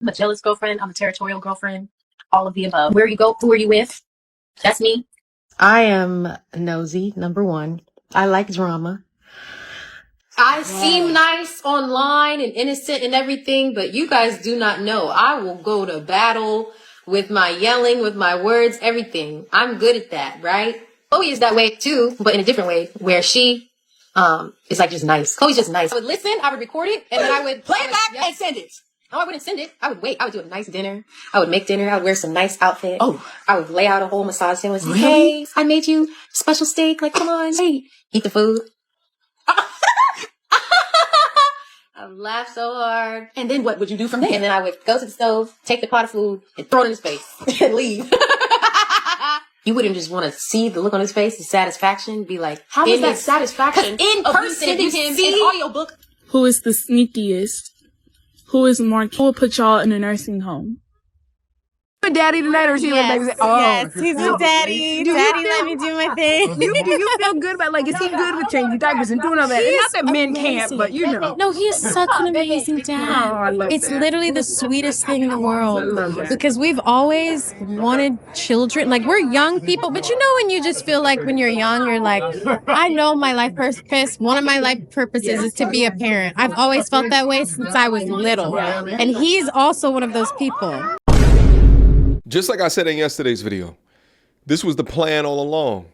I'm a jealous girlfriend. I'm a territorial girlfriend. All of the above. Where you go, who are you with? That's me. I am nosy, number one. I like drama. I seem nice online and innocent and everything, but you guys do not know. I will go to battle with my yelling, with my words, everything. I'm good at that, right? Chloe is that way too, but in a different way, where she is like just nice. Chloe's just nice. I would listen, I would record it, and then I would play it back and send it. No, I wouldn't send it. I would wait. I would do a nice dinner. I would make dinner. I would wear some nice outfit. Oh. I would lay out a whole massage sandwich. Really? Hey, I made you special steak. Like, come on. Hey, eat the food. I would laugh so hard. And then what would you do from there? And then I would go to the stove, take the pot of food, and throw it in his face and leave. You wouldn't just want to see the look on his face, the satisfaction, be like, how is that satisfaction? In person, you you can see an audiobook. Who is the sneakiest? Who is Mark? Who will put y'all in a nursing home? Daddy tonight, or she yes, like, oh, yes, he's a daddy. Daddy, let me do my thing. Do you feel good about, like, is he good with changing diapers and doing all that? And not that men can't, but you know. No, he is such an amazing dad. Oh, I love it's that. literally the sweetest thing in the world. I love that. Because we've always wanted children. Like, we're young people, but you know when you just feel like when you're young, you're like, I know my life purpose. One of my life purposes is to be a parent. I've always felt that way since I was little. And he's also one of those people. Just like I said in yesterday's video, this was the plan all along.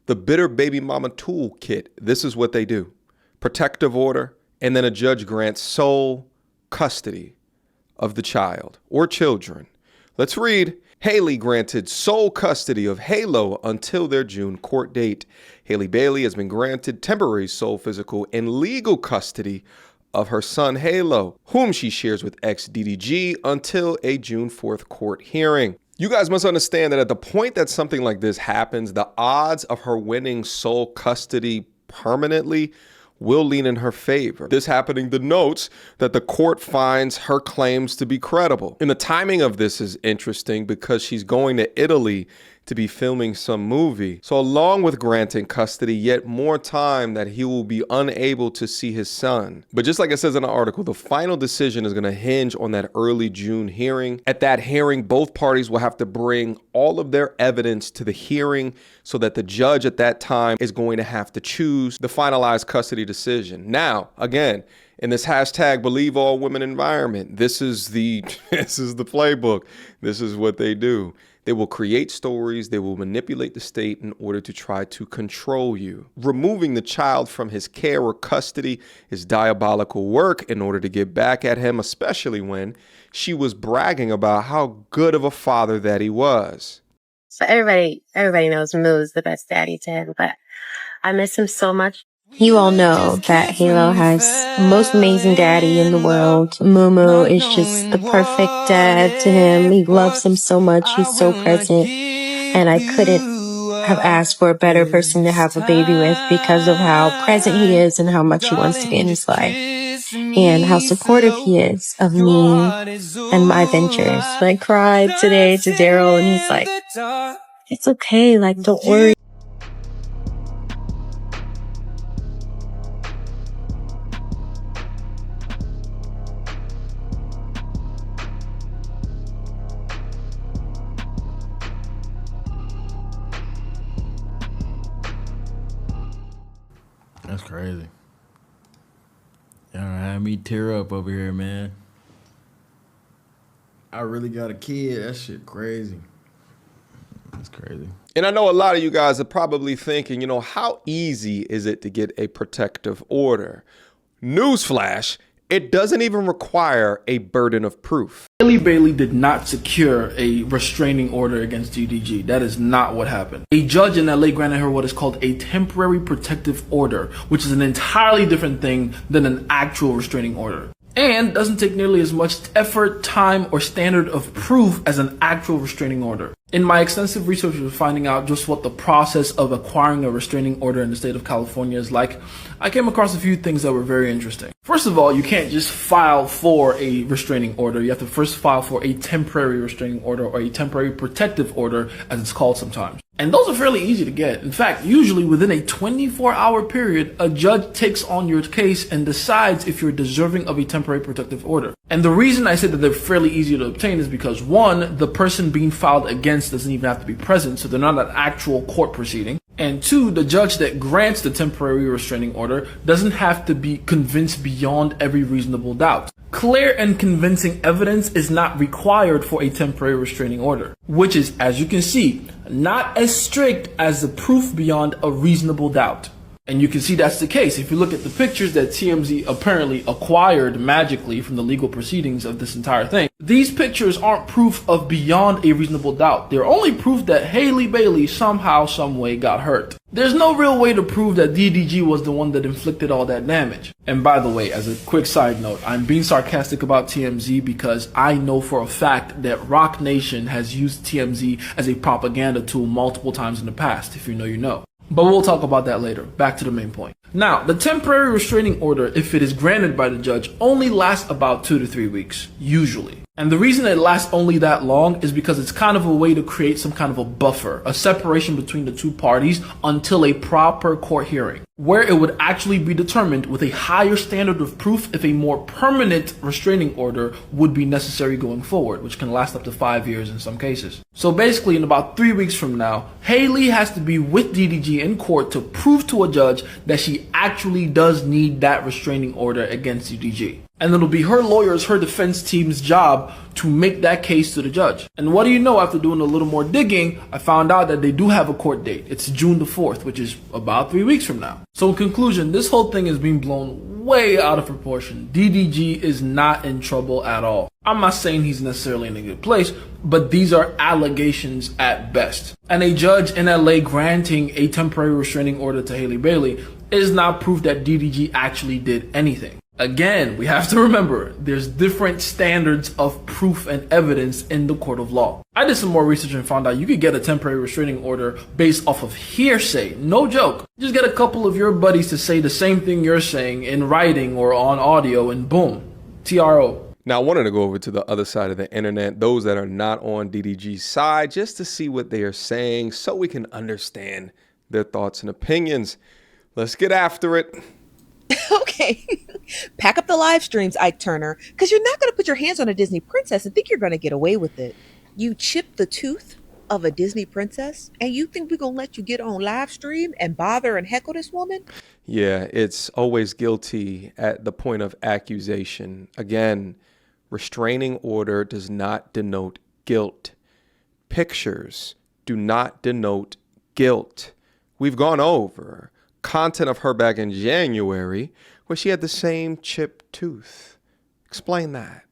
The Bitter Baby Mama Toolkit. This is what they do. Protective order, and then a judge grants sole custody of the child or children. Let's read. Halle granted sole custody of Halo until their June court date. Halle Bailey has been granted temporary sole physical and legal custody of her son Halo, whom she shares with ex-DDG until a June 4th court hearing. You guys must understand that at the point that something like this happens, the odds of her winning sole custody permanently will lean in her favor. This happening denotes that the court finds her claims to be credible. And the timing of this is interesting because she's going to Italy to be filming some movie. So along with granting custody, yet more time that he will be unable to see his son. But just like it says in the article, the final decision is going to hinge on that early June hearing. At that hearing, both parties will have to bring all of their evidence to the hearing so that the judge at that time is going to have to choose the finalized custody decision. Now, again, in this hashtag believe all women environment, this is the playbook. This is what they do. They will create stories. They will manipulate the state in order to try to control you. Removing the child from his care or custody is diabolical work in order to get back at him, especially when she was bragging about how good of a father that he was. So everybody knows Moo is the best daddy to him, but I miss him so much. You all know that Halo has the most amazing daddy in the world. Moo is just the perfect dad to him. He loves him so much. He's so present. And I couldn't have asked for a better person to have a baby with because of how present he is and how much he wants to be in his life. And how supportive he is of me and my ventures. I cried today to Daryl and he's like, it's okay, like, don't worry. That's crazy. Y'all had me tear up over here, man. I really got a kid. That shit crazy. That's crazy. And I know a lot of you guys are probably thinking, how easy is it to get a protective order? Newsflash, it doesn't even require a burden of proof. Halle Bailey did not secure a restraining order against DDG. That is not what happened. A judge in LA granted her what is called a temporary protective order, which is an entirely different thing than an actual restraining order. And doesn't take nearly as much effort, time, or standard of proof as an actual restraining order. In my extensive research of finding out just what the process of acquiring a restraining order in the state of California is like, I came across a few things that were very interesting. First of all, you can't just file for a restraining order. You have to first file for a temporary restraining order or a temporary protective order, as it's called sometimes. And those are fairly easy to get. In fact, usually within a 24-hour period, a judge takes on your case and decides if you're deserving of a temporary protective order. And the reason I say that they're fairly easy to obtain is because, one, the person being filed against doesn't even have to be present, so they're not an actual court proceeding. And two, the judge that grants the temporary restraining order doesn't have to be convinced beyond every reasonable doubt. Clear and convincing evidence is not required for a temporary restraining order, which is, as you can see, not as strict as the proof beyond a reasonable doubt. And you can see that's the case if you look at the pictures that TMZ apparently acquired magically from the legal proceedings of this entire thing. These pictures aren't proof of beyond a reasonable doubt. They're only proof that Halle Bailey somehow, some way got hurt. There's no real way to prove that DDG was the one that inflicted all that damage. And by the way, as a quick side note, I'm being sarcastic about TMZ because I know for a fact that Rock Nation has used TMZ as a propaganda tool multiple times in the past. If you know, you know. But we'll talk about that later. Back to the main point. Now, the temporary restraining order, if it is granted by the judge, only lasts about 2 to 3 weeks, usually. And the reason it lasts only that long is because it's kind of a way to create some kind of a buffer, a separation between the two parties until a proper court hearing, where it would actually be determined with a higher standard of proof if a more permanent restraining order would be necessary going forward, which can last up to 5 years in some cases. So basically, in about 3 weeks from now, Halle has to be with DDG in court to prove to a judge that she actually does need that restraining order against DDG. And it'll be her lawyers, her defense team's job to make that case to the judge. And what do you know, after doing a little more digging, I found out that they do have a court date. It's June the 4th, which is about 3 weeks from now. So in conclusion, this whole thing is being blown way out of proportion. DDG is not in trouble at all. I'm not saying he's necessarily in a good place, but these are allegations at best. And a judge in LA granting a temporary restraining order to Halle Bailey is not proof that DDG actually did anything. Again, we have to remember, there's different standards of proof and evidence in the court of law. I did some more research and found out you could get a temporary restraining order based off of hearsay. No joke. Just get a couple of your buddies to say the same thing you're saying in writing or on audio and boom, TRO. Now, I wanted to go over to the other side of the internet, those that are not on DDG's side, just to see what they are saying so we can understand their thoughts and opinions. Let's get after it. Okay, pack up the live streams, Ike Turner, because you're not going to put your hands on a Disney princess and think you're going to get away with it. You chipped the tooth of a Disney princess, and you think we're going to let you get on live stream and bother and heckle this woman? Yeah, it's always guilty at the point of accusation. Again, restraining order does not denote guilt. Pictures do not denote guilt. We've gone over content of her back in January where she had the same chipped tooth. Explain that.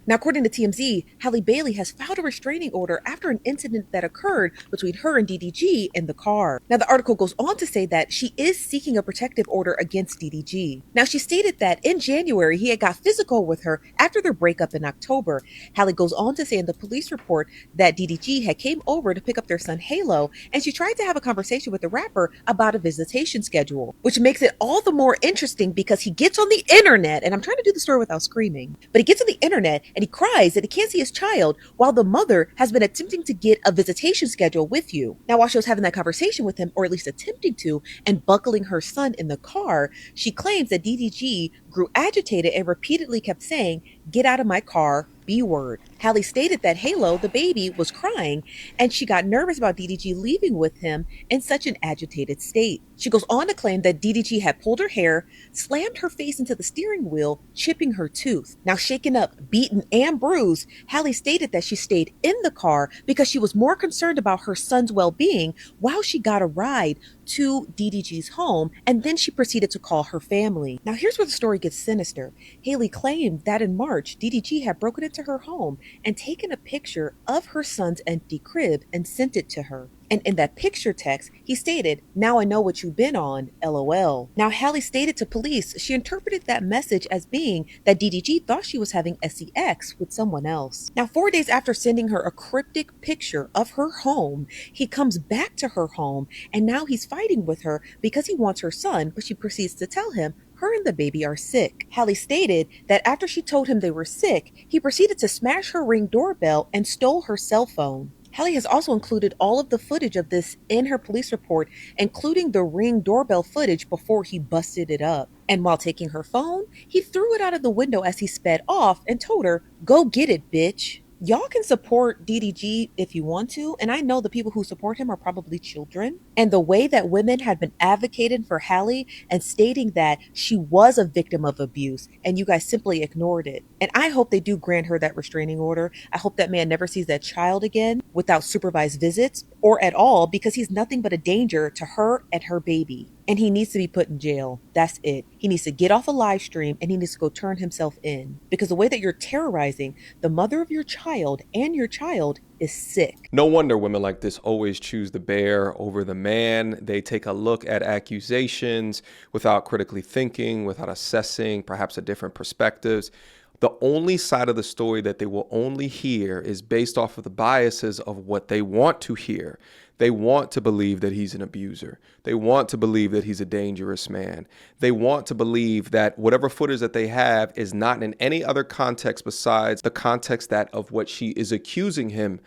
Now, according to TMZ, Halle Bailey has filed a restraining order after an incident that occurred between her and DDG in the car. Now, the article goes on to say that she is seeking a protective order against DDG. Now, she stated that in January, he had got physical with her after their breakup in October. Halle goes on to say in the police report that DDG had came over to pick up their son Halo, and she tried to have a conversation with the rapper about a visitation schedule, which makes it all the more interesting because he gets on the internet, and I'm trying to do the story without screaming, but he gets on the internet and he cries that he can't see his child while the mother has been attempting to get a visitation schedule with you. Now, while she was having that conversation with him, or at least attempting to, and buckling her son in the car, she claims that DDG grew agitated and repeatedly kept saying, "Get out of my car, B-word." Halle stated that Halo, the baby, was crying, and she got nervous about DDG leaving with him in such an agitated state. She goes on to claim that DDG had pulled her hair, slammed her face into the steering wheel, chipping her tooth. Now, shaken up, beaten, and bruised, Halle stated that she stayed in the car because she was more concerned about her son's well-being while she got a ride to DDG's home, and then she proceeded to call her family. Now, here's where the story gets sinister. Halle claimed that in March, DDG had broken into her home and taken a picture of her son's empty crib and sent it to her. And in that picture text, he stated, "Now I know what you've been on, LOL." Now, Halle stated to police she interpreted that message as being that DDG thought she was having sex with someone else. Now, 4 days after sending her a cryptic picture of her home, he comes back to her home, and now he's fighting with her because he wants her son, but she proceeds to tell him her and the baby are sick. Halle stated that after she told him they were sick, he proceeded to smash her Ring doorbell and stole her cell phone. Halle has also included all of the footage of this in her police report, including the Ring doorbell footage before he busted it up. And while taking her phone, he threw it out of the window as he sped off and told her, "Go get it, bitch." Y'all can support DDG if you want to, and I know the people who support him are probably children. And the way that women had been advocating for Halle and stating that she was a victim of abuse, and you guys simply ignored it. And I hope they do grant her that restraining order. I hope that man never sees that child again without supervised visits or at all, because he's nothing but a danger to her and her baby. And he needs to be put in jail. That's it. He needs to get off a live stream and he needs to go turn himself in. Because the way that you're terrorizing the mother of your child and your child is sick. No wonder women like this always choose the bear over the man. They take a look at accusations without critically thinking, without assessing perhaps a different perspectives. The only side of the story that they will only hear is based off of the biases of what they want to hear. They want to believe that he's an abuser. They want to believe that he's a dangerous man. They want to believe that whatever footage that they have is not in any other context besides the context that of what she is accusing him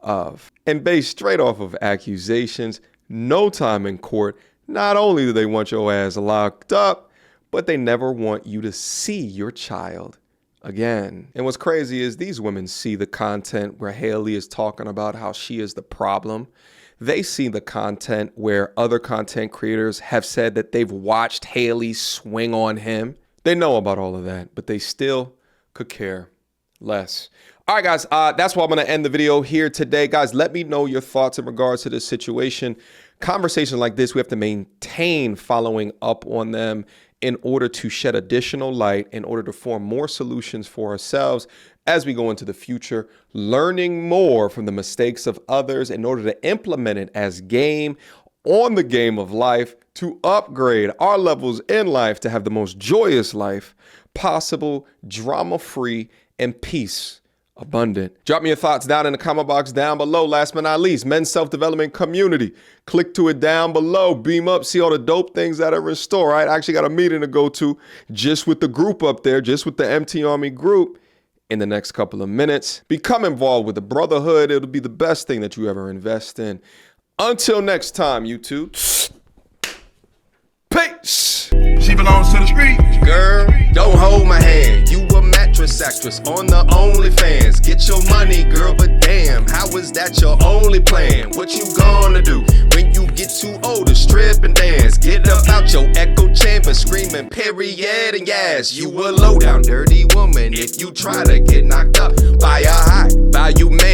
of. And based straight off of accusations, no time in court, not only do they want your ass locked up, but they never want you to see your child again. And what's crazy is these women see the content where Halle is talking about how she is the problem. They see the content where other content creators have said that they've watched Halle swing on him. They know about all of that, but they still could care less. All right, guys, that's why I'm going to end the video here today. Guys, let me know your thoughts in regards to this situation. Conversations like this, we have to maintain following up on them in order to shed additional light, in order to form more solutions for ourselves as we go into the future, learning more from the mistakes of others in order to implement it as game on the game of life to upgrade our levels in life to have the most joyous life possible, drama-free, and peace abundant. Drop me your thoughts down in the comment box down below. Last but not least, men's self-development community. Click to it down below. Beam up, see all the dope things that are in store, right? I actually got a meeting to go to just with the group up there, just with the MT Army group in the next couple of minutes. Become involved with the brotherhood. It'll be the best thing that you ever invest in. Until next time, YouTube. Peace. She belongs to the street. Girl, don't hold my hand. You a mattress actress on the OnlyFans. Get your money, girl, but damn, how is that your only plan? What you gonna do when you get too old to strip and dance? Get up out your echo chamber screaming period and yes. You a low down dirty woman if you try to get knocked up by a high value man.